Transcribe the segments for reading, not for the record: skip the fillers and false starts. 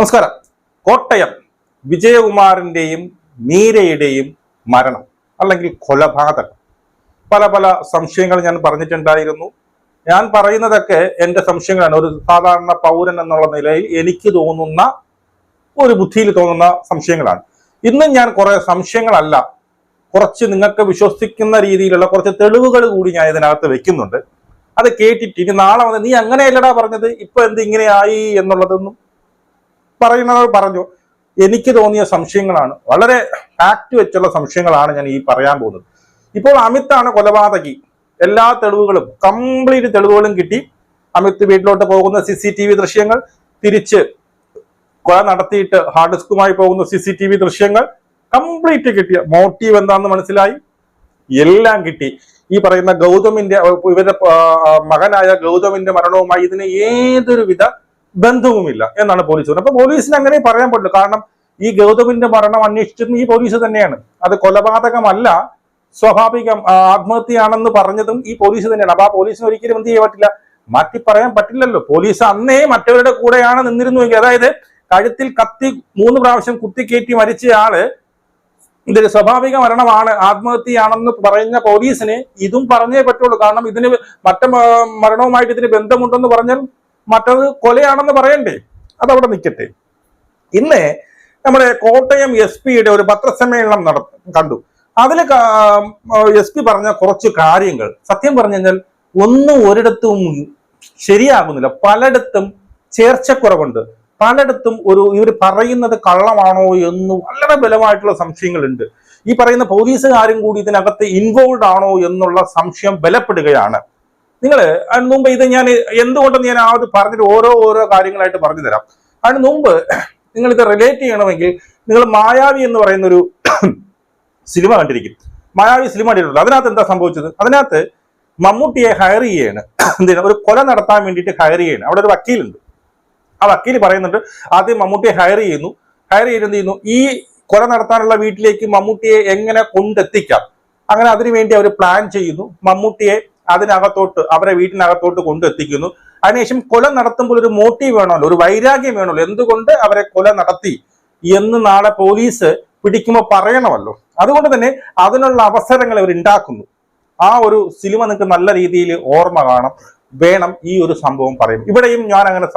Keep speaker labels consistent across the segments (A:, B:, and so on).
A: നമസ്കാരം. കോട്ടയം വിജയകുമാറിന്റെയും മീരയുടെയും മരണം അല്ലെങ്കിൽ കൊലപാതകം, പല പല സംശയങ്ങൾ ഞാൻ പറഞ്ഞിട്ടുണ്ടായിരുന്നു. ഞാൻ പറയുന്നതൊക്കെ എൻ്റെ സംശയങ്ങളാണ്. ഒരു സാധാരണ പൗരൻ എന്നുള്ള നിലയിൽ എനിക്ക് തോന്നുന്ന ഒരു ബുദ്ധിയിൽ തോന്നുന്ന സംശയങ്ങളാണ്. ഇന്നും ഞാൻ കുറെ സംശയങ്ങളല്ല, കുറച്ച് നിങ്ങൾക്ക് വിശ്വസിക്കുന്ന രീതിയിലുള്ള കുറച്ച് തെളിവുകൾ കൂടി ഞാൻ ഇതിനകത്ത് വെക്കുന്നുണ്ട്. അത് കേട്ടിട്ട് ഇനി നാളെ വന്ന് നീ അങ്ങനെയല്ലടാ പറഞ്ഞത്, ഇപ്പൊ എന്ത് ഇങ്ങനെയായി എന്നുള്ളതൊന്നും പറയുന്നവർ പറഞ്ഞു. എനിക്ക് തോന്നിയ സംശയങ്ങളാണ്, വളരെ ഫാക്ട് വെച്ചുള്ള സംശയങ്ങളാണ് ഞാൻ ഈ പറയാൻ പോകുന്നത്. ഇപ്പോൾ അമിതാണ് കൊലപാതകി. എല്ലാ തെളിവുകളും, കംപ്ലീറ്റ് തെളിവുകളും കിട്ടി. അമിത് വീട്ടിലോട്ട് പോകുന്ന CCTV ദൃശ്യങ്ങൾ, തിരിച്ച് കൊല നടത്തിയിട്ട് ഹാർഡ് ഡിസ്കുമായി പോകുന്ന CCTV ദൃശ്യങ്ങൾ കംപ്ലീറ്റ് കിട്ടിയ മോട്ടീവ് എന്താണെന്ന് മനസ്സിലായി, എല്ലാം കിട്ടി. ഈ പറയുന്ന ഗൗതമിന്റെ, ഇവരുടെ മകനായ ഗൗതമിന്റെ മരണവുമായി ഇതിന് ഏതൊരുവിധ ബന്ധവുമില്ല എന്നാണ് പോലീസ് പറഞ്ഞത്. അപ്പൊ പോലീസിന് അങ്ങനെ പറയാൻ പറ്റില്ല. കാരണം ഈ ഗൗതമിന്റെ മരണം അന്വേഷിച്ചതും ഈ പോലീസ് തന്നെയാണ്. അത് കൊലപാതകമല്ല, സ്വാഭാവികം ആത്മഹത്യയാണെന്ന് പറഞ്ഞതും ഈ പോലീസ് തന്നെയാണ്. അപ്പൊ ആ പോലീസിന് ഒരിക്കലും എന്ത് ചെയ്യാൻ പറ്റില്ല, മാറ്റി പറയാൻ പറ്റില്ലല്ലോ. പോലീസ് അന്നേ മറ്റവരുടെ കൂടെയാണ് നിന്നിരുന്നുവെങ്കിൽ, അതായത് കഴുത്തിൽ കത്തി 3 പ്രാവശ്യം കുത്തിക്കയറ്റി മരിച്ചയാള് ഇതൊരു സ്വാഭാവിക മരണമാണ്, ആത്മഹത്യയാണെന്ന് പറയുന്ന പോലീസിന് ഇതും പറഞ്ഞേ പറ്റുള്ളൂ. കാരണം ഇതിന് മറ്റു മരണവുമായിട്ട് ഇതിന് ബന്ധമുണ്ടെന്ന് പറഞ്ഞാൽ മറ്റത് കൊലയാണെന്ന് പറയണ്ടേ. അതവിടെ നിൽക്കട്ടെ. ഇന്ന് നമ്മുടെ കോട്ടയം SP ഒരു പത്രസമ്മേളനം കണ്ടു. അതിൽ SP പറഞ്ഞ കുറച്ച് കാര്യങ്ങൾ സത്യം പറഞ്ഞു കഴിഞ്ഞാൽ ഒന്നും ഒരിടത്തും ശരിയാകുന്നില്ല. പലയിടത്തും ചേർച്ചക്കുറവുണ്ട്, പലയിടത്തും ഇവർ പറയുന്നത് കള്ളമാണോ എന്ന് വളരെ ബലമായിട്ടുള്ള സംശയങ്ങളുണ്ട്. ഈ പറയുന്ന പോലീസുകാരും കൂടി ഇതിനകത്ത് ഇൻവോൾവ് ആണോ എന്നുള്ള സംശയം ബലപ്പെടുകയാണ്. നിങ്ങൾ അതിന് മുമ്പ് ഇത് ഞാൻ എന്തുകൊണ്ടെന്ന് ഞാൻ പറഞ്ഞിട്ട് ഓരോ കാര്യങ്ങളായിട്ട് പറഞ്ഞു തരാം. അതിന് മുമ്പ് നിങ്ങൾ ഇത് റിലേറ്റ് ചെയ്യണമെങ്കിൽ നിങ്ങൾ മായാവി എന്ന് പറയുന്ന ഒരു സിനിമ കണ്ടിരിക്കും. മായാവി സിനിമ കണ്ടിട്ടുണ്ട്. അതിനകത്ത് എന്താ സംഭവിച്ചത്? അതിനകത്ത് മമ്മൂട്ടിയെ ഹയർ ചെയ്യാണ്, ഒരു കൊല നടത്താൻ വേണ്ടിയിട്ട് ഹയർ ചെയ്യാണ്. അവിടെ ഒരു വക്കീലുണ്ട്. ആ വക്കീൽ പറയുന്നുണ്ട്, ആദ്യം മമ്മൂട്ടിയെ ഹയർ ചെയ്യുന്നു. ഹയർ ചെയ്ത് എന്ത് ചെയ്യുന്നു, ഈ കൊല നടത്താനുള്ള വീട്ടിലേക്ക് മമ്മൂട്ടിയെ എങ്ങനെ കൊണ്ടെത്തിക്കാം, അങ്ങനെ അതിനുവേണ്ടി അവർ പ്ലാൻ ചെയ്യുന്നു. മമ്മൂട്ടിയെ അതിനകത്തോട്ട്, അവരെ വീട്ടിനകത്തോട്ട് കൊണ്ടെത്തിക്കുന്നു. അതിനുശേഷം കൊല നടത്തുമ്പോൾ ഒരു മോട്ടീവ് വേണമല്ലോ, ഒരു വൈരാഗ്യം വേണമല്ലോ, എന്തുകൊണ്ട് അവരെ കൊല നടത്തി എന്ന് നാളെ പോലീസ് പിടിക്കുമ്പോൾ പറയണമല്ലോ. അതുകൊണ്ട് തന്നെ അതിനുള്ള അവസരങ്ങൾ അവർ ഉണ്ടാക്കുന്നു. ആ ഒരു സിനിമ നിങ്ങൾക്ക് നല്ല രീതിയിൽ ഓർമ്മ വേണം. ഈ ഒരു സംഭവം പറയും. ഇവിടെയും ഞാൻ അങ്ങനെ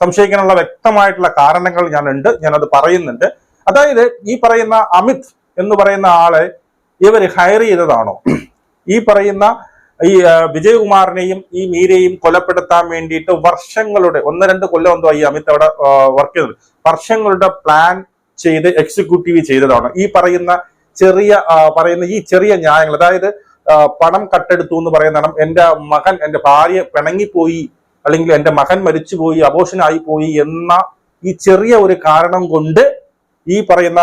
A: സംശയിക്കാനുള്ള വ്യക്തമായിട്ടുള്ള കാരണങ്ങൾ ഞാനത് പറയുന്നുണ്ട്. അതായത് ഈ പറയുന്ന അമിത് എന്ന് പറയുന്ന ആളെ ഇവർ ഹയർ ചെയ്തതാണോ, ഈ പറയുന്ന ഈ വിജയകുമാറിനെയും ഈ മീരയും കൊലപ്പെടുത്താൻ വേണ്ടിയിട്ട് വർഷങ്ങളുടെ 1-2 കൊല്ലം എന്തോ ഈ അമിത് അവിടെ വർക്ക് ചെയ്തത്, വർഷങ്ങളുടെ പ്ലാൻ ചെയ്ത് എക്സിക്യൂട്ടീവ് ചെയ്തതാണ്. ഈ പറയുന്ന ചെറിയ ന്യായങ്ങൾ, അതായത് പണം കട്ടെടുത്തു എന്ന് പറയുന്ന, എന്റെ ഭാര്യ പിണങ്ങിപ്പോയി, അല്ലെങ്കിൽ എന്റെ മകൻ മരിച്ചുപോയി, അബോർഷനായി പോയി എന്ന ഈ ചെറിയ ഒരു കാരണം കൊണ്ട് ഈ പറയുന്ന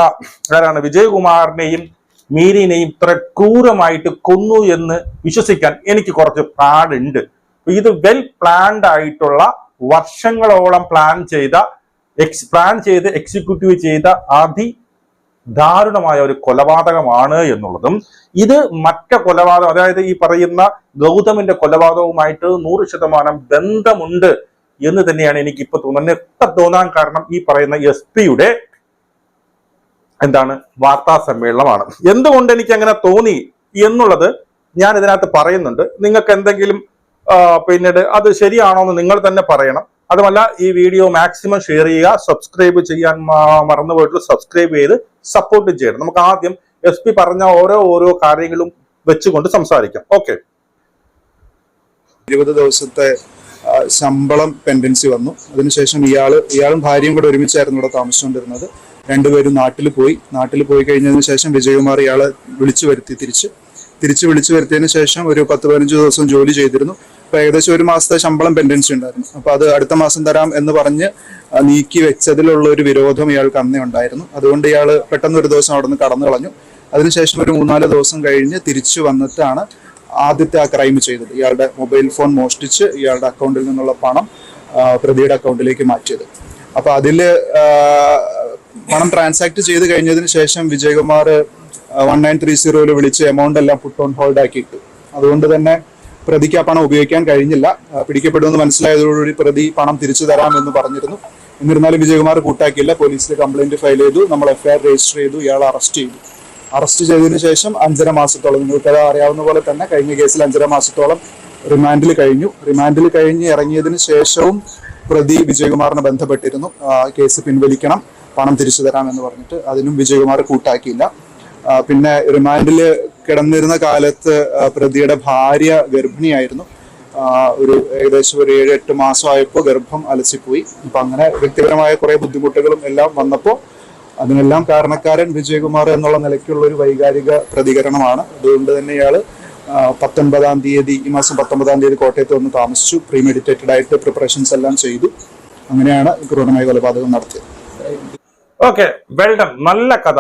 A: വിജയകുമാറിനെയും മീരനെയും ഇത്ര ക്രൂരമായിട്ട് കൊന്നു എന്ന് വിശ്വസിക്കാൻ എനിക്ക് കുറച്ച് പാടുണ്ട്. ഇത് വെൽ പ്ലാൻഡ് ആയിട്ടുള്ള, വർഷങ്ങളോളം പ്ലാൻ ചെയ്ത് എക്സിക്യൂട്ടീവ് ചെയ്ത അതിദാരുണമായ ഒരു കൊലപാതകമാണ് എന്നുള്ളതും, ഇത് മറ്റു കൊലപാതകം, അതായത് ഈ പറയുന്ന ഗൗതമിന്റെ കൊലപാതകവുമായിട്ട് 100% ബന്ധമുണ്ട് എന്ന് തന്നെയാണ് എനിക്ക് ഇപ്പൊ തോന്നാൻ കാരണം ഈ പറയുന്ന SP വാർത്താ സമ്മേളനമാണ്. എന്തുകൊണ്ട് എനിക്ക് അങ്ങനെ തോന്നി എന്നുള്ളത് ഞാൻ ഇതിനകത്ത് പറയുന്നുണ്ട്. നിങ്ങൾക്ക് എന്തെങ്കിലും പിന്നീട് അത് ശരിയാണോ എന്ന് നിങ്ങൾ തന്നെ പറയണം. അതുമല്ല, ഈ വീഡിയോ മാക്സിമം ഷെയർ ചെയ്യുക, സബ്സ്ക്രൈബ് ചെയ്യാൻ മറന്നുപോയിട്ട് സബ്സ്ക്രൈബ് ചെയ്ത് സപ്പോർട്ട് ചെയ്യണം. നമുക്ക് ആദ്യം SP പറഞ്ഞ ഓരോ കാര്യങ്ങളും വെച്ചുകൊണ്ട് സംസാരിക്കാം. ഓക്കെ.
B: 20 ദിവസത്തെ ശമ്പളം പെൻഡൻസി വന്നു. അതിനുശേഷം ഇയാളും ഭാര്യയും കൂടെ ഒരുമിച്ചായിരുന്നു ഇവിടെ താമസിച്ചുകൊണ്ടിരുന്നത്. രണ്ടുപേരും നാട്ടിൽ പോയി കഴിഞ്ഞതിന് ശേഷം വിജയകുമാർ ഇയാളെ തിരിച്ച് വിളിച്ചു വരുത്തിയതിന് ശേഷം ഒരു 10-15 ദിവസം ജോലി ചെയ്തിരുന്നു. അപ്പൊ ഏകദേശം 1 മാസത്തെ ശമ്പളം പെൻഡൻസി ഉണ്ടായിരുന്നു. അപ്പൊ അത് അടുത്ത മാസം തരാം എന്ന് പറഞ്ഞ് നീക്കി വെച്ചതിലുള്ള ഒരു വിരോധം ഇയാൾക്ക് അന്നേ ഉണ്ടായിരുന്നു. അതുകൊണ്ട് ഇയാൾ പെട്ടെന്ന് ഒരു ദിവസം അവിടെ നിന്ന് കടന്നു കളഞ്ഞു. അതിനുശേഷം ഒരു 3-4 ദിവസം കഴിഞ്ഞ് തിരിച്ചു വന്നിട്ടാണ് ആദ്യത്തെ ആ ക്രൈം ചെയ്തത്. ഇയാളുടെ മൊബൈൽ ഫോൺ മോഷ്ടിച്ച് ഇയാളുടെ അക്കൗണ്ടിൽ നിന്നുള്ള പണം പ്രതിയുടെ അക്കൗണ്ടിലേക്ക് മാറ്റിയത്. അപ്പൊ അതില് പണം ട്രാൻസാക്ട് ചെയ്ത് കഴിഞ്ഞതിന് ശേഷം വിജയകുമാർ 1930 വിളിച്ച് എമൗണ്ട് എല്ലാം പുട്ട് ഓൺ ഹോൾഡ് ആക്കിയിട്ടു. അതുകൊണ്ട് തന്നെ പ്രതിക്ക് ആ പണം ഉപയോഗിക്കാൻ കഴിഞ്ഞില്ല. പിടിക്കപ്പെടുമെന്ന് മനസ്സിലായതോടുകൂടി പ്രതി പണം തിരിച്ചു തരാമെന്ന് പറഞ്ഞിരുന്നു. എന്നിരുന്നാലും വിജയകുമാർ കൂട്ടാക്കിയില്ല. പോലീസിൽ കംപ്ലൈന്റ് ഫയൽ ചെയ്തു, നമ്മൾ FIR രജിസ്റ്റർ ചെയ്തു, ഇയാളെ അറസ്റ്റ് ചെയ്തു. അറസ്റ്റ് ചെയ്തതിനു ശേഷം 5.5 മാസത്തോളം, നിങ്ങൾക്കത് അറിയാവുന്ന പോലെ തന്നെ കഴിഞ്ഞ കേസിൽ 5.5 മാസത്തോളം റിമാൻഡിൽ കഴിഞ്ഞു. റിമാൻഡിൽ കഴിഞ്ഞ് ഇറങ്ങിയതിന് ശേഷവും പ്രതി വിജയകുമാറിനെ ബന്ധപ്പെട്ടിരുന്നു. കേസ് പിൻവലിക്കണം, പണം തിരിച്ചു തരാമെന്ന് പറഞ്ഞിട്ട്. അതിനും വിജയകുമാർ കൂട്ടാക്കിയില്ല. പിന്നെ റിമാൻഡിൽ കിടന്നിരുന്ന കാലത്ത് പ്രതിയുടെ ഭാര്യ ഗർഭിണിയായിരുന്നു. ഒരു ഏകദേശം ഒരു 7-8 മാസമായപ്പോൾ ഗർഭം അലസിപ്പോയി. അപ്പൊ അങ്ങനെ വ്യക്തിപരമായ കുറെ ബുദ്ധിമുട്ടുകളും എല്ലാം വന്നപ്പോൾ അതിനെല്ലാം കാരണക്കാരൻ വിജയകുമാർ എന്നുള്ള നിലയ്ക്കുള്ള ഒരു വൈകാരിക പ്രതികരണമാണ്. അതുകൊണ്ട് തന്നെ ഇയാള് 19-ാം തീയതി, ഈ മാസം 19-ാം തീയതി കോട്ടയത്ത് വന്ന് താമസിച്ചു. പ്രീമെഡിറ്റേറ്റഡ് ആയിട്ട് പ്രിപ്പറേഷൻസ് എല്ലാം ചെയ്തു. അങ്ങനെയാണ് ക്രൂരമായ കൊലപാതകം നടത്തിയത്.
A: Okay, well done. നല്ല കഥ.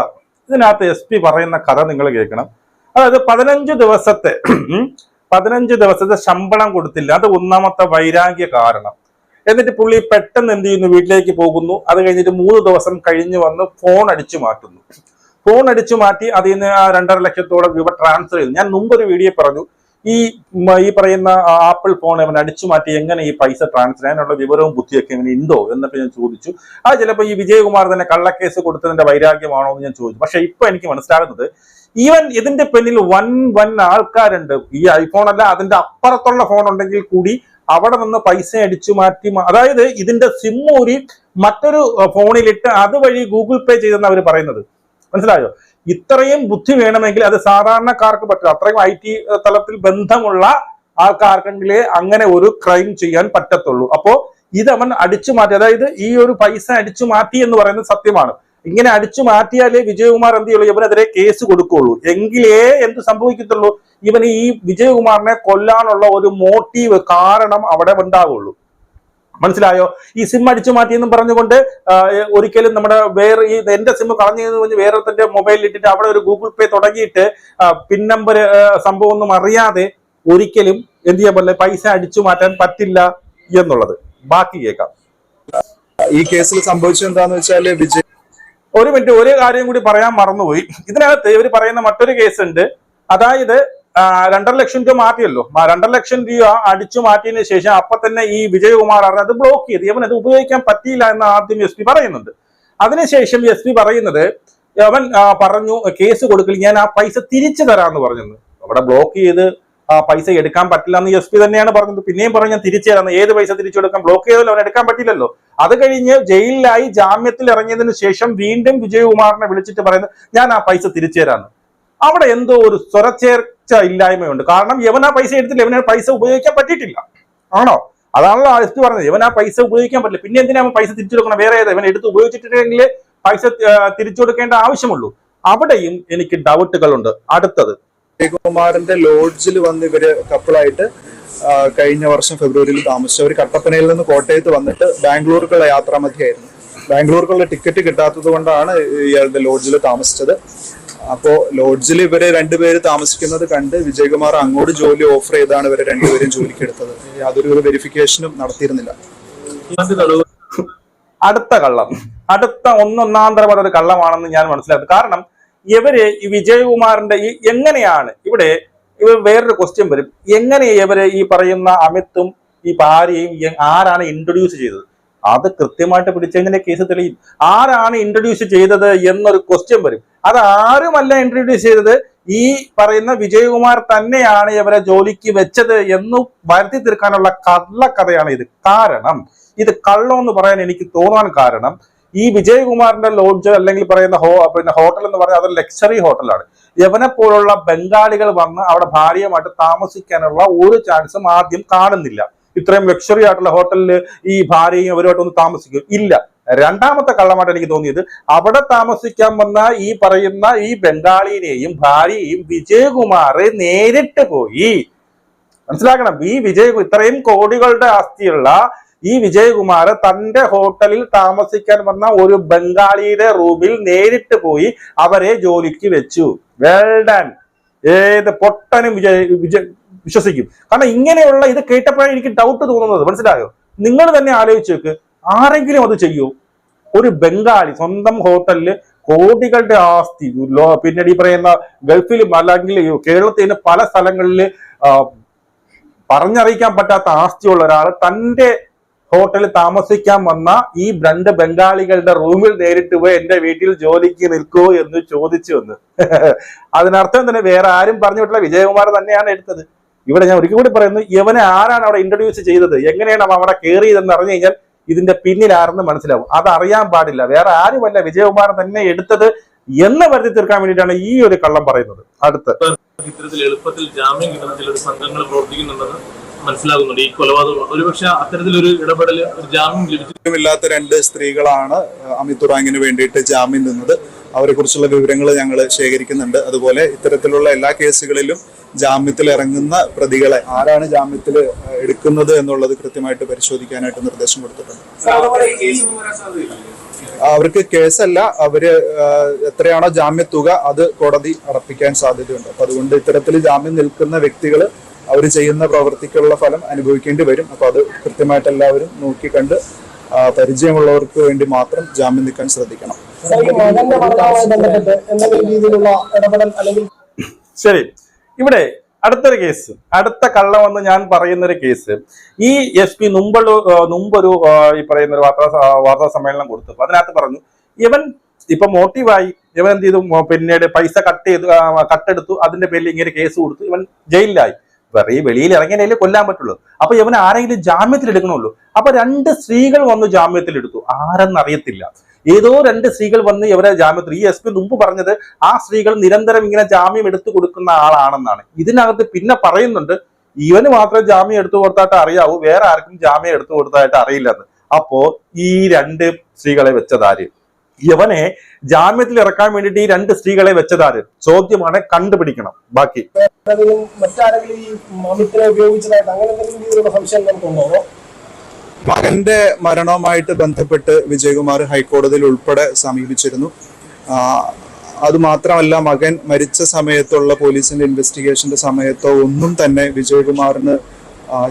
A: ഇതിനകത്ത് SP പറയുന്ന കഥ നിങ്ങൾ കേൾക്കണം. അതായത് 15 ദിവസത്തെ ശമ്പളം കൊടുത്തില്ല, അത് ഒന്നാമത്തെ വൈരാഗ്യ കാരണം. എന്നിട്ട് പുള്ളി പെട്ടെന്ന് എന്ത് ചെയ്യുന്നു, വീട്ടിലേക്ക് പോകുന്നു. അത് കഴിഞ്ഞിട്ട് 3 ദിവസം കഴിഞ്ഞ് വന്ന് ഫോൺ അടിച്ചു മാറ്റുന്നു. ഫോൺ അടിച്ചു മാറ്റി അതിൽ നിന്ന് 2.5 ലക്ഷത്തോളം രൂപ ട്രാൻസ്ഫർ ചെയ്തു. ഞാൻ മുമ്പൊരു വീഡിയോ പറഞ്ഞു, ഈ പറയുന്ന ആപ്പിൾ ഫോൺ അവൻ അടിച്ചു മാറ്റി എങ്ങനെ ഈ പൈസ ട്രാൻസ്ഫർ ചെയ്യാനുള്ള വിവരവും ബുദ്ധിയൊക്കെ ഇങ്ങനെ ഉണ്ടോ എന്നൊക്കെ ഞാൻ ചോദിച്ചു. അത് ചിലപ്പോൾ ഈ വിജയകുമാർ തന്നെ കള്ളക്കേസ് കൊടുത്തതിന്റെ വൈരാഗ്യമാണോ എന്ന് ഞാൻ ചോദിച്ചു. പക്ഷെ ഇപ്പൊ എനിക്ക് മനസ്സിലാകുന്നത് ഈവൻ ഇതിന്റെ പിന്നിൽ വൻ ആൾക്കാരുണ്ട്. ഈ ഐഫോൺ അല്ല, അതിന്റെ അപ്പുറത്തുള്ള ഫോൺ ഉണ്ടെങ്കിൽ കൂടി അവിടെ നിന്ന് പൈസ അടിച്ചു മാറ്റി, അതായത് ഇതിന്റെ സിം ഊരി മറ്റൊരു ഫോണിലിട്ട് അതുവഴി ഗൂഗിൾ പേ ചെയ്തെന്ന് അവർ പറയുന്നത്. മനസ്സിലായോ? ഇത്രയും ബുദ്ധി വേണമെങ്കിൽ അത് സാധാരണക്കാർക്ക് പറ്റില്ല. അത്രയും IT തലത്തിൽ ബന്ധമുള്ള ആൾക്കാർക്കെങ്കിലേ അങ്ങനെ ഒരു ക്രൈം ചെയ്യാൻ പറ്റത്തുള്ളൂ. അപ്പോ ഇത് അവൻ അടിച്ചു മാറ്റി, അതായത് ഈ ഒരു പൈസ അടിച്ചു മാറ്റി എന്ന് പറയുന്നത് സത്യമാണ്. ഇങ്ങനെ അടിച്ചു മാറ്റിയാലേ വിജയകുമാർ എന്ത് ചെയ്യുള്ളൂ, ഇവനെതിരെ കേസ് കൊടുക്കുള്ളൂ. എങ്കിലേ എന്ത് സംഭവിക്കത്തുള്ളൂ, ഇവന് ഈ വിജയകുമാറിനെ കൊല്ലാനുള്ള ഒരു മോട്ടീവ്, കാരണം അവിടെ ഉണ്ടാവുള്ളൂ. മനസ്സിലായോ? ഈ സിം അടിച്ചു മാറ്റിയെന്നും പറഞ്ഞുകൊണ്ട് ഒരിക്കലും നമ്മുടെ വേറെ ഈ എന്റെ സിം കളഞ്ഞെന്ന് പറഞ്ഞ് വേറെ മൊബൈലിൽ ഇട്ടിട്ട് അവിടെ ഒരു ഗൂഗിൾ പേ തുടങ്ങിയിട്ട് പിൻ നമ്പർ സംഭവം ഒന്നും അറിയാതെ ഒരിക്കലും എന്ത് ചെയ്യാൻ പറ്റില്ല, പൈസ അടിച്ചു മാറ്റാൻ പറ്റില്ല എന്നുള്ളത്. ബാക്കി കേൾക്കാം.
B: ഈ കേസിൽ സംഭവിച്ചത് എന്താന്ന് വെച്ചാല്
A: ഒരു മിനിറ്റ്, ഒരു കാര്യം കൂടി പറയാൻ മറന്നുപോയി. ഇതിനകത്ത് ഇവർ പറയുന്ന മറ്റൊരു കേസ് ഉണ്ട്. അതായത് 2.5 ലക്ഷം രൂപ മാറ്റിയല്ലോ, 2.5 ലക്ഷം രൂപ അടിച്ചു മാറ്റിയതിനു ശേഷം അപ്പൊ തന്നെ ഈ വിജയകുമാർ അത് ബ്ലോക്ക് ചെയ്ത് അവൻ അത് ഉപയോഗിക്കാൻ പറ്റിയില്ല എന്ന് ആദ്യം SP പറയുന്നുണ്ട്. അതിനുശേഷം SP പറയുന്നത് അവൻ പറഞ്ഞു കേസ് കൊടുക്കില്ല, ഞാൻ ആ പൈസ തിരിച്ചു തരാമെന്ന് പറഞ്ഞത്. അവിടെ ബ്ലോക്ക് ചെയ്ത് പൈസ എടുക്കാൻ പറ്റില്ല എന്ന് SP തന്നെയാണ് പറഞ്ഞത്. പിന്നെയും പറഞ്ഞു ഞാൻ തിരിച്ചു തരാമെന്ന്. ഏത് പൈസ തിരിച്ചു കൊടുക്കാൻ? ബ്ലോക്ക് ചെയ്തല്ലോ, അവൻ എടുക്കാൻ പറ്റില്ലല്ലോ. അത് കഴിഞ്ഞ് ജയിലിലായി ജാമ്യത്തിൽ ഇറങ്ങിയതിനു ശേഷം വീണ്ടും വിജയകുമാറിനെ വിളിച്ചിട്ട് പറയുന്നത് ഞാൻ ആ പൈസ തിരിച്ചു തരാമെന്ന്. അവിടെ എന്തോ ഒരു സ്വരച്ചേർച്ച ഇല്ലായ്മയുണ്ട്. കാരണം യവൻ ആ പൈസ എടുത്തില്ല, ഇവന് പൈസ ഉപയോഗിക്കാൻ പറ്റിയിട്ടില്ല. ആണോ? അതാണല്ലോ SP പറഞ്ഞത്, ഇവൻ ആ പൈസ ഉപയോഗിക്കാൻ പറ്റില്ല, പിന്നെ എന്തിനാ പൈസ തിരിച്ചു കൊടുക്കണം? വേറെ ഏതാ? ഇവൻ എടുത്ത് ഉപയോഗിച്ചിട്ടുണ്ടെങ്കിൽ പൈസ തിരിച്ചു കൊടുക്കേണ്ട ആവശ്യമുള്ളൂ. അവിടെയും എനിക്ക് ഡൗട്ടുകളുണ്ട്. അടുത്തത്,
B: വിജയകുമാറിന്റെ ലോഡ്ജിൽ വന്ന് ഇവര് കപ്പിളായിട്ട് കഴിഞ്ഞ വർഷം ഫെബ്രുവരിയിൽ താമസിച്ചു. അവർ കട്ടപ്പനയിൽ നിന്ന് കോട്ടയത്ത് വന്നിട്ട് ബാംഗ്ലൂർക്കുള്ള യാത്രാമധ്യയായിരുന്നു. ബാംഗ്ലൂർക്കുള്ള ടിക്കറ്റ് കിട്ടാത്തത് കൊണ്ടാണ് ഇയാളുടെ ലോഡ്ജിൽ താമസിച്ചത്. അപ്പോ ലോഡ്ജിൽ ഇവര് 2 പേര് താമസിക്കുന്നത് കണ്ട് വിജയകുമാർ അങ്ങോട്ട് ജോലി ഓഫർ ചെയ്താണ് ഇവരെ 2 പേരും ജോലിക്ക് എടുത്തത്. യാതൊരു വെരിഫിക്കേഷനും നടത്തിയിരുന്നില്ല.
A: അടുത്ത കള്ളം, അടുത്ത ഒന്നാന്തരം ഒരു കള്ളമാണെന്ന് ഞാൻ മനസ്സിലാക്കി. കാരണം ഇവര് ഈ വിജയകുമാറിന്റെ ഈ എങ്ങനെയാണ് ഇവർ വേറൊരു ക്വസ്റ്റ്യൻ വരും, എങ്ങനെ ഇവര് ഈ പറയുന്ന അമിത്തും ഈ ഭാര്യയും ആരാണ് ഇൻട്രൊഡ്യൂസ് ചെയ്തത്? അത് കൃത്യമായിട്ട് പിടിച്ചെങ്ങനെ കേസ് തെളിയും. ആരാണ് ഇൻട്രൊഡ്യൂസ് ചെയ്തത് എന്നൊരു ക്വസ്റ്റ്യൻ വരും. അത് ആരുമല്ല ഇൻട്രൊഡ്യൂസ് ചെയ്തത്, ഈ പറയുന്ന വിജയകുമാർ തന്നെയാണ് ഇവരെ ജോലിക്ക് വെച്ചത് എന്ന് വരുത്തി തീർക്കാനുള്ള കള്ളക്കഥയാണ് ഇത്. കാരണം ഇത് കള്ളം എന്ന് പറയാൻ എനിക്ക് തോന്നാൻ കാരണം, ഈ വിജയകുമാറിന്റെ ലോഡ്ജ് അല്ലെങ്കിൽ പറയുന്ന ഹോട്ടൽ എന്ന് പറഞ്ഞാൽ അതൊരു ലക്ഷറി ഹോട്ടലാണ്. യവനെ പോലുള്ള ബംഗാളികൾ വന്ന് അവിടെ ഭാര്യയുമായിട്ട് താമസിക്കാനുള്ള ഒരു ചാൻസും ആദ്യം കാണുന്നില്ല. ഇത്രയും ലക്ഷറി ആയിട്ടുള്ള ഹോട്ടലിൽ ഈ ഭാര്യയും അവരുമായിട്ടൊന്ന് താമസിക്കും ഇല്ല. രണ്ടാമത്തെ കള്ളമായിട്ട് എനിക്ക് തോന്നിയത്, അവിടെ താമസിക്കാൻ വന്ന ഈ പറയുന്ന ഈ ബംഗാളിനെയും ഭാര്യയെയും വിജയകുമാർ നേരിട്ട് പോയി. മനസ്സിലാക്കണം, ഈ ഇത്രയും കോടികളുടെ ആസ്തിയുള്ള ഈ വിജയകുമാർ തന്റെ ഹോട്ടലിൽ താമസിക്കാൻ വന്ന ഒരു ബംഗാളിയുടെ റൂമിൽ നേരിട്ട് പോയി അവരെ ജോലിക്ക് വെച്ചു. Well done. ഏത് പൊട്ടനും വിശ്വസിക്കും. കാരണം ഇങ്ങനെയുള്ള ഇത് കേട്ടപ്പോഴാണ് എനിക്ക് ഡൗട്ട് തോന്നുന്നത്. മനസ്സിലായോ? നിങ്ങൾ തന്നെ ആലോചിച്ച് നോക്ക്, ആരെങ്കിലും അത് ചെയ്യൂ? ഒരു ബംഗാളി സ്വന്തം ഹോട്ടലില് കോടികളുടെ ആസ്തി, പിന്നീട് ഈ പറയുന്ന ഗൾഫിലും അല്ലെങ്കിൽ കേരളത്തിന് പല സ്ഥലങ്ങളിൽ പറഞ്ഞറിയിക്കാൻ പറ്റാത്ത ആസ്തിയുള്ള ഒരാൾ തന്റെ ഹോട്ടലിൽ താമസിക്കാൻ വന്ന ഈ 2 ബംഗാളികളുടെ റൂമിൽ നേരിട്ട് പോയി എന്റെ വീട്ടിൽ ജോലിക്ക് നിൽക്കൂ എന്ന് ചോദിച്ചു വന്ന്. അതിനർത്ഥം തന്നെ വേറെ ആരും പറഞ്ഞു വിട്ടില്ല, വിജയകുമാർ തന്നെയാണ് എടുത്തത്. ഇവിടെ ഞാൻ ഒരിക്കൽ കൂടി പറയുന്നു, ഇവനെ ആരാണ് അവിടെ ഇൻട്രൊഡ്യൂസ് ചെയ്തത്, എങ്ങനെയാണ് അവൻ അവിടെ കയറിയതെന്ന് അറിഞ്ഞു കഴിഞ്ഞാൽ ഇതിന്റെ പിന്നിൽ ആരെന്ന് മനസ്സിലാവും. അത് അറിയാൻ പാടില്ല, വേറെ ആരുമല്ല, വിജയകുമാർ തന്നെ എടുത്തത് എന്ന് വരുത്തി തീർക്കാൻ വേണ്ടിയിട്ടാണ് ഈ ഒരു കള്ളം പറയുന്നത്. അടുത്ത്
C: ഇത്തരത്തിൽ എളുപ്പത്തിൽ ജാമ്യം കിട്ടുന്ന ചില സംഘങ്ങൾ പ്രവർത്തിക്കുന്നുണ്ടെന്ന് മനസ്സിലാകുന്നുണ്ട്. ഈ കൊലപാതകം ഒരുപക്ഷെ അത്തരത്തിലൊരു ഇടപെടൽ, ഒരു ജാമ്യം
B: ലഭിച്ചിട്ടുമില്ലാത്ത 2 സ്ത്രീകളാണ് അമിത് റാങ്കിന് വേണ്ടിയിട്ട് ജാമ്യം നിന്നത്. അവരെ കുറിച്ചുള്ള വിവരങ്ങൾ ഞങ്ങൾ ശേഖരിക്കുന്നുണ്ട്. അതുപോലെ ഇത്തരത്തിലുള്ള എല്ലാ കേസുകളിലും ജാമ്യത്തിൽ ഇറങ്ങുന്ന പ്രതികളെ ആരാണ് ജാമ്യത്തിൽ എടുക്കുന്നത് എന്നുള്ളത് കൃത്യമായിട്ട് പരിശോധിക്കാനായിട്ട് നിർദ്ദേശം കൊടുത്തിട്ടുണ്ട്. അവർക്ക് കേസല്ല, അവര് എത്രയാണോ ജാമ്യത്തുക അത് കോടതി അടപ്പിക്കാൻ സാധ്യതയുണ്ട്. അപ്പൊ അതുകൊണ്ട് ഇത്തരത്തിൽ ജാമ്യം നിൽക്കുന്ന വ്യക്തികൾ അവർ ചെയ്യുന്ന പ്രവൃത്തിക്കുള്ള ഫലം അനുഭവിക്കേണ്ടി വരും. അപ്പൊ അത് കൃത്യമായിട്ട് എല്ലാവരും നോക്കിക്കണ്ട് പരിചയമുള്ളവർക്ക് വേണ്ടി മാത്രം ജാമ്യം നിൽക്കാൻ ശ്രദ്ധിക്കണം.
A: ശരി, ഇവിടെ അടുത്തൊരു കേസ്, അടുത്ത കള്ളമെന്ന് ഞാൻ പറയുന്ന ഒരു കേസ്, ഈ SP മുമ്പൊരു ഈ പറയുന്ന ഒരു വാർത്താ സമ്മേളനം കൊടുത്തു. അതിനകത്ത് പറഞ്ഞു ഇവൻ ഇപ്പൊ മോട്ടീവായി, ഇവൻ എന്ത് ചെയ്തു, പിന്നീട് പൈസ കട്ടെടുത്തു, അതിന്റെ പേരിൽ ഇങ്ങനെ കേസ് കൊടുത്തു, ഇവൻ ജയിലിലായി. ഈ വെളിയിൽ ഇറങ്ങിയാലേ കൊല്ലാൻ പറ്റുള്ളൂ. അപ്പൊ ഇവൻ ആരെങ്കിലും ജാമ്യത്തിൽ എടുക്കണമല്ലോ. അപ്പൊ 2 സ്ത്രീകൾ വന്ന് ജാമ്യത്തിൽ എടുത്തു, ആരെന്നറിയത്തില്ല. ഏതോ 2 സ്ത്രീകൾ വന്ന് ഇവരെ ജാമ്യത്തിൽ, ഈ SP മുമ്പ് പറഞ്ഞത് ആ സ്ത്രീകൾ നിരന്തരം ഇങ്ങനെ ജാമ്യം എടുത്തു കൊടുക്കുന്ന ആളാണെന്നാണ്. ഇതിനകത്ത് പിന്നെ പറയുന്നുണ്ട് ഇവന് മാത്രമേ ജാമ്യം എടുത്തു കൊടുത്തായിട്ട് അറിയാവൂ, വേറെ ആർക്കും ജാമ്യം എടുത്തു കൊടുത്തായിട്ട് അറിയില്ലെന്ന്. അപ്പോ ഈ 2 സ്ത്രീകളെ വെച്ചതാര്, ഇവനെ ജാമ്യത്തിൽ ഇറക്കാൻ വേണ്ടിയിട്ട് ഈ 2 സ്ത്രീകളെ വെച്ചതാര് ചോദ്യമാണ്, കണ്ടുപിടിക്കണം. ബാക്കി
B: മകന്റെ മരണവുമായിട്ട് ബന്ധപ്പെട്ട് വിജയകുമാർ ഹൈക്കോടതിയിൽ ഉൾപ്പെടെ സമീപിച്ചിരുന്നു. അതുമാത്രമല്ല, മകൻ മരിച്ച സമയത്തുള്ള പോലീസിന്റെ ഇൻവെസ്റ്റിഗേഷന്റെ സമയത്തോ ഒന്നും തന്നെ വിജയകുമാറിന്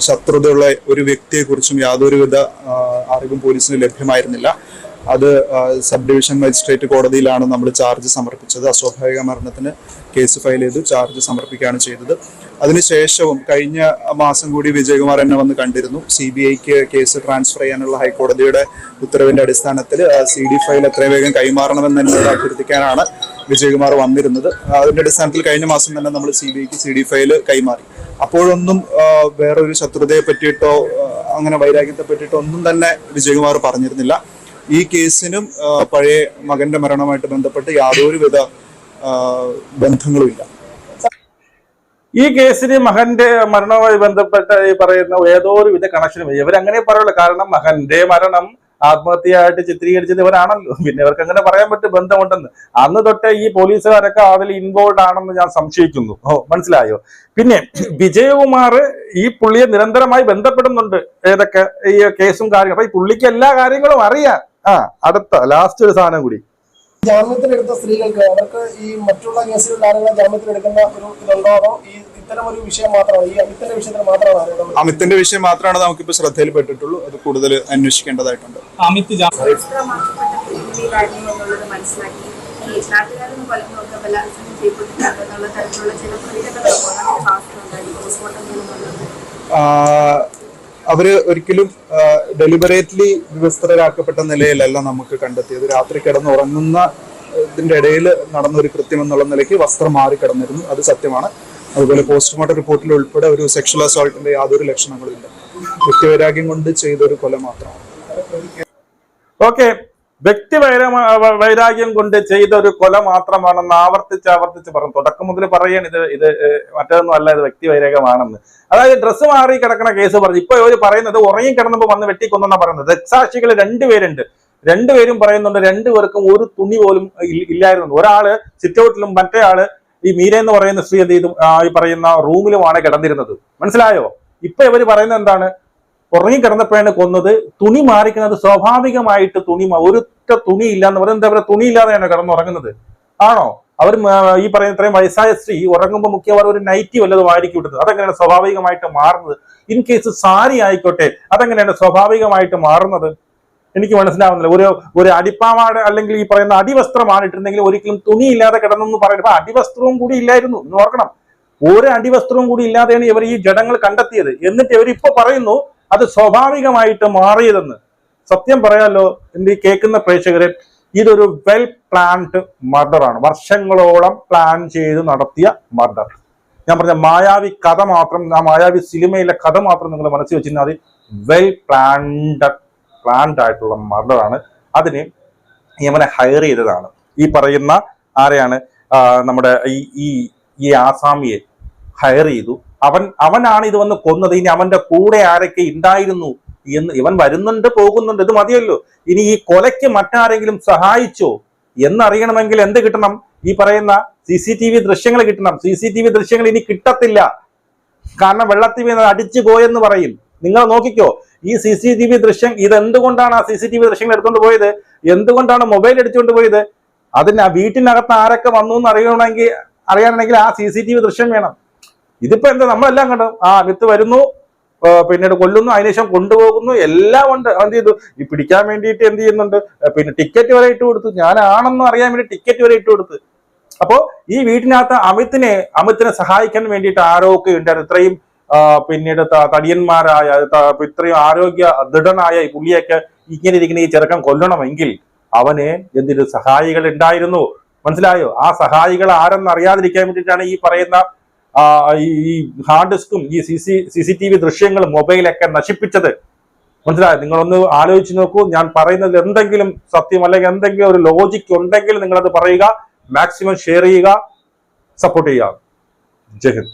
B: ശത്രുതയുള്ള ഒരു വ്യക്തിയെക്കുറിച്ചും യാതൊരുവിധ അറിവും പോലീസിന് ലഭ്യമായിരുന്നില്ല. അത് സബ് ഡിവിഷൻ മജിസ്ട്രേറ്റ് കോടതിയിലാണ് നമ്മൾ ചാർജ് സമർപ്പിച്ചത്. അസ്വാഭാവിക മരണത്തിന് കേസ് ഫയൽ ചെയ്തു ചാർജ് സമർപ്പിക്കുകയാണ് ചെയ്തത്. അതിനുശേഷവും കഴിഞ്ഞ മാസം കൂടി വിജയകുമാർ എന്നെ വന്ന് കണ്ടിരുന്നു. CBIക്ക് കേസ് ട്രാൻസ്ഫർ ചെയ്യാനുള്ള ഹൈക്കോടതിയുടെ ഉത്തരവിന്റെ അടിസ്ഥാനത്തിൽ CD ഫയൽ എത്രയും വേഗം കൈമാറണമെന്ന് എന്നോട് അഭ്യർത്ഥിക്കാനാണ് വിജയകുമാർ വന്നിരുന്നത്. അതിന്റെ അടിസ്ഥാനത്തിൽ കഴിഞ്ഞ മാസം തന്നെ നമ്മൾ CBIക്ക് CD ഫയൽ കൈമാറി. അപ്പോഴൊന്നും വേറൊരു ശത്രുതയെ പറ്റിയിട്ടോ അങ്ങനെ വൈരാഗ്യത്തെ പറ്റിയിട്ടോ ഒന്നും തന്നെ വിജയകുമാർ പറഞ്ഞിരുന്നില്ല. ഈ കേസിനും പഴയ മകന്റെ മരണവുമായിട്ട് ബന്ധപ്പെട്ട് യാതൊരുവിധ ബന്ധങ്ങളുമില്ല.
A: ഈ കേസിന് മകന്റെ മരണവുമായി ബന്ധപ്പെട്ട ഈ പറയുന്ന ഏതോ ഒരു വിധ കണക്ഷനും ഇവരങ്ങനെ പറയുള്ളൂ. കാരണം മകന്റെ മരണം ആത്മഹത്യയായിട്ട് ചിത്രീകരിച്ചത് ഇവരാണല്ലോ, പിന്നെ ഇവർക്ക് അങ്ങനെ പറയാൻ പറ്റും ബന്ധമുണ്ടെന്ന്. അന്ന് തൊട്ടേ ഈ പോലീസുകാരൊക്കെ അതിൽ ഇൻവോൾവ് ആണെന്ന് ഞാൻ സംശയിക്കുന്നു. മനസ്സിലായോ? പിന്നെ വിജയകുമാർ ഈ പുള്ളിയെ നിരന്തരമായി ബന്ധപ്പെടുന്നുണ്ട്, ഏതൊക്കെ ഈ കേസും കാര്യങ്ങളും. അപ്പൊ ഈ പുള്ളിക്ക് എല്ലാ കാര്യങ്ങളും അറിയാം. അടുത്ത ലാസ്റ്റ് ഒരു സാധനം കൂടി,
D: ജാമ്യത്തിലെടുത്ത സ്ത്രീകൾക്ക് അവർക്ക് ഈ മറ്റുള്ള കേസുകളിൽ ആരെങ്കിലും ജാമ്യത്തിലെടുക്കുന്ന ഒരു ഇതുണ്ടോ, ഈ ഇത്തരം ഒരു വിഷയം മാത്രമാണ്, ഈ അമിത്തിന്റെ വിഷയത്തിൽ മാത്രമാണ്?
B: അമിത്തിന്റെ വിഷയം മാത്രമാണ് നമുക്കിപ്പോ ശ്രദ്ധയിൽപ്പെട്ടിട്ടുള്ളൂ. അത് കൂടുതൽ അന്വേഷിക്കേണ്ടതായിട്ടുണ്ട്. അവര് ഒരിക്കലും ഡെലിബറേറ്റ്ലി വിവസ്ത്രരാക്കപ്പെട്ട നിലയിലല്ല നമുക്ക് കണ്ടെത്തിയത്. രാത്രി കിടന്നുറങ്ങുന്ന ഇതിന്റെ ഇടയിൽ നടന്നൊരു കൃത്യം എന്നുള്ള നിലയ്ക്ക് വസ്ത്രം മാറി കിടന്നിരുന്നു, അത് സത്യമാണ്. അതുപോലെ പോസ്റ്റ്മോർട്ടം റിപ്പോർട്ടിൽ ഉൾപ്പെടെ ഒരു സെക്ഷൽ അസോൾട്ടിന്റെ യാതൊരു ലക്ഷണങ്ങളും ഇല്ല. വ്യക്തിവൈരാഗ്യം കൊണ്ട് ചെയ്തൊരു കൊല മാത്രമാണ്.
A: ഓക്കെ, വൈരാഗ്യം കൊണ്ട് ചെയ്ത ഒരു കൊല മാത്രമാണെന്ന് ആവർത്തിച്ച് പറഞ്ഞു. തുടക്കം മുതൽ പറയാണ് ഇത് മറ്റൊന്നും അല്ല, ഇത് വ്യക്തിവൈരാഗ്യമാണെന്ന്. അതായത് ഡ്രസ്സ് മാറി കിടക്കണ കേസ് പറഞ്ഞു. ഇപ്പൊ ഇവര് പറയുന്നത് ഉറങ്ങി കിടന്നപ്പോ വന്ന് വെട്ടിക്കൊന്നാ പറയുന്നത്. ദൃക്സാക്ഷികൾ 2 പേരുണ്ട്. 2 പേരും പറയുന്നുണ്ട് 2 പേർക്കും ഒരു തുണി പോലും ഇല്ലായിരുന്നു. ഒരാള് സിറ്റൗട്ടിലും മറ്റേ ആള് ഈ മീര എന്ന് പറയുന്ന സ്ത്രീ എന്ത് ചെയ്തു ഈ പറയുന്ന റൂമിലുമാണ് കിടന്നിരുന്നത്. മനസ്സിലായോ? ഇപ്പൊ ഇവര് പറയുന്നത് എന്താണ്, ഉറങ്ങിക്കിടന്നപ്പോഴാണ് കൊന്നത്, തുണി മാറിക്കുന്നത് സ്വാഭാവികമായിട്ട് ഒരൊറ്റ തുണി ഇല്ല എന്ന് പറയുന്നത്. അവരെ തുണി ഇല്ലാതെയാണ് കിടന്നുറങ്ങുന്നത് ആണോ? അവർ ഈ പറയുന്ന ഇത്രയും വയസ്സായ സ്ത്രീ ഉറങ്ങുമ്പോൾ മുഖ്യവാറും ഒരു നൈറ്റി വല്ലതും ആയിരിക്കും ഇടുന്നത്. അതെങ്ങനെയാണ് സ്വാഭാവികമായിട്ട് മാറുന്നത്? ഇൻ കേസ് സാരി ആയിക്കോട്ടെ, അതെങ്ങനെയാണ് സ്വാഭാവികമായിട്ട് മാറുന്നത്? എനിക്ക് മനസ്സിലാവുന്നില്ല. ഒരു അടിപ്പാവാട് അല്ലെങ്കിൽ ഈ പറയുന്ന അടിവസ്ത്രമാണ് ഇട്ടിരുന്നെങ്കിൽ ഒരിക്കലും തുണി ഇല്ലാതെ കിടന്നെന്ന് പറയുന്നത്. അടിവസ്ത്രവും കൂടി ഇല്ലായിരുന്നു എന്ന് ഓർക്കണം. ഒരു അടിവസ്ത്രവും കൂടി ഇല്ലാതെയാണ് ഇവർ ഈ ജഡങ്ങൾ കണ്ടെത്തിയത്. എന്നിട്ട് ഇവരിപ്പോ പറയുന്നു അത് സ്വാഭാവികമായിട്ട് മാറിയതെന്ന് സത്യം പറയാലോ, എന്റെ ഈ കേൾക്കുന്ന പ്രേക്ഷകരെ, ഇതൊരു വെൽ പ്ലാൻഡ് മർഡറാണ്. വർഷങ്ങളോളം പ്ലാൻ ചെയ്ത് നടത്തിയ മർഡർ. ഞാൻ പറഞ്ഞ മായാവി കഥ മാത്രം, ആ മായാവി സിനിമയിലെ കഥ മാത്രം നിങ്ങൾ മനസ്സിൽ വെച്ചിരുന്നാൽ അത് വെൽ പ്ലാൻഡ് ആയിട്ടുള്ള മർഡറാണ്. അതിന് യമനെ ഹയർ ചെയ്തതാണ്. ഈ പറയുന്ന ആരെയാണ്, നമ്മുടെ ഈ ആസാമിയെ ഹയർ ചെയ്തു. അവനാണ് ഇത് വന്ന് കൊന്നത്. ഇനി അവന്റെ കൂടെ ആരൊക്കെ ഉണ്ടായിരുന്നു എന്ന്, ഇവൻ വരുന്നുണ്ട് പോകുന്നുണ്ട്, ഇത് മതിയല്ലോ. ഇനി ഈ കൊലയ്ക്ക് മറ്റാരെങ്കിലും സഹായിച്ചോ എന്നറിയണമെങ്കിൽ എന്ത് കിട്ടണം? ഈ പറയുന്ന CCTV ദൃശ്യങ്ങൾ കിട്ടണം. CCTV ദൃശ്യങ്ങൾ ഇനി കിട്ടത്തില്ല. കാരണം വെള്ളത്തിൽ വീണ് അടിച്ചു പോയെന്ന് പറയും. നിങ്ങൾ നോക്കിക്കോ, ഈ CCTV ദൃശ്യം, ഇതെന്തുകൊണ്ടാണ് ആ CCTV ദൃശ്യങ്ങൾ എടുത്തുകൊണ്ട് പോയത്, എന്തുകൊണ്ടാണ് മൊബൈൽ എടുത്തുകൊണ്ട് പോയത്? അതിന് ആ വീട്ടിനകത്ത് ആരൊക്കെ വന്നു എന്ന് അറിയണമെങ്കിൽ ആ CCTV ദൃശ്യം വേണം. ഇതിപ്പോ എന്താ, നമ്മളെല്ലാം കണ്ടു, അകത്ത് വരുന്നു, പിന്നീട് കൊല്ലുന്നു, അതിനുശേഷം കൊണ്ടുപോകുന്നു, എല്ലാം ഉണ്ട്. എന്ത് ചെയ്തു? ഈ പിടിക്കാൻ വേണ്ടിയിട്ട് എന്ത് ചെയ്യുന്നുണ്ട്, പിന്നെ ടിക്കറ്റ് വരെ ഇട്ട് കൊടുത്തു. ഞാനാണെന്ന് അറിയാൻ വേണ്ടി ടിക്കറ്റ് വരെ ഇട്ട് കൊടുത്ത്. അപ്പോ ഈ വീട്ടിനകത്ത് അമിത്തിനെ സഹായിക്കാൻ വേണ്ടിയിട്ട് ആരൊക്കെ ഉണ്ടായിരുന്നു. ഇത്രയും പിന്നീട് തടിയന്മാരായ, ഇത്രയും ആരോഗ്യ ദൃഢനായ ഈ പുള്ളിയൊക്കെ ഇങ്ങനെ ഇരിക്കുന്ന ഈ ചെറുക്കൻ കൊല്ലണമെങ്കിൽ അവന് എന്തൊരു സഹായികൾ ഉണ്ടായിരുന്നു. മനസ്സിലായോ? ആ സഹായികൾ ആരെന്ന് അറിയാതിരിക്കാൻ വേണ്ടിയിട്ടാണ് ഈ പറയുന്ന ഈ ഹാർഡ് ഡിസ്കും ഈ CCTV ദൃശ്യങ്ങളും മൊബൈലൊക്കെ നശിപ്പിച്ചത്. മനസ്സിലായോ? നിങ്ങളൊന്ന് ആലോചിച്ച് നോക്കൂ. ഞാൻ പറയുന്നത് എന്തെങ്കിലും സത്യം അല്ലെങ്കിൽ എന്തെങ്കിലും ഒരു ലോജിക്ക് ഉണ്ടെങ്കിൽ നിങ്ങളത് പറയുക. മാക്സിമം ഷെയർ ചെയ്യുക, സപ്പോർട്ട് ചെയ്യുക. ജയ് ഹിന്ദ്.